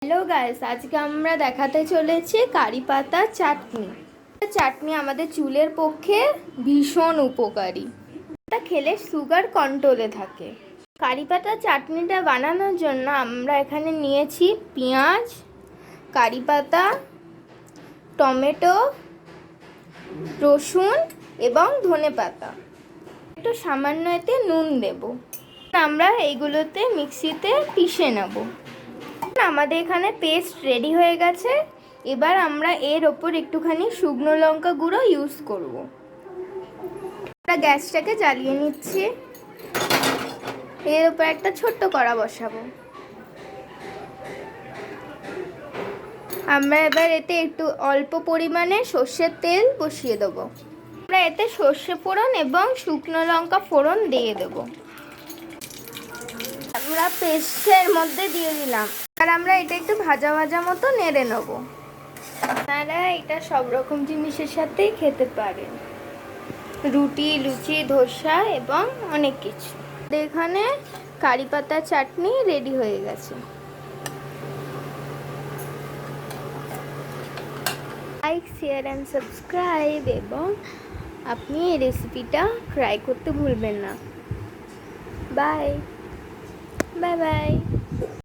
Hello guys, আজকে আমরা দেখাতে চলেছি কারি পাতা চাটনি। চাটনি আমাদের চুলের পক্ষে ভীষণ উপকারী। এটা খেলে সুগার কন্ট্রোলে থাকে। কারি পাতা চাটনিটা বানানোর জন্য আমরা এখানে নিয়েছি পেঁয়াজ, কারি পাতা, টমেটো, রসুন এবং ধনেপাতা। একটু সামান্য এতে নুন দেব। আমরা এইগুলোতে মিক্সিতে পিষে নেব। আমাদের এখানে পেস্ট রেডি হয়ে গেছে। এবার আমরা এর ওপর একটুখানি শুকনো লঙ্কা গুঁড়ো ইউজ করব। আমরা গ্যাসটাকে জ্বালিয়ে নিচ্ছি। এর ওপর একটা ছোট্ট কড়া বসাবো। আমরা এবার এতে একটু অল্প পরিমাণে সর্ষের তেল বসিয়ে দেবো। আমরা এতে সর্ষে ফোড়ন এবং শুকনো লঙ্কা ফোড়ন দিয়ে দেবো। আমরা পেস্টের মধ্যে দিয়ে দিলাম। আর আমরা এটা একটু ভাজা ভাজা মতো নেড়ে নেব। আপনারা এটা সব রকম জিনিসের সাথেই খেতে পারেন, রুটি, লুচি, ধোসা এবং অনেক কিছু। এখানে কারি পাতা চাটনি রেডি হয়ে গেছে। লাইক, শেয়ার অ্যান্ড সাবস্ক্রাইব এবং আপনি এই রেসিপিটা ট্রাই করতে ভুলবেন না। Bye bye bye.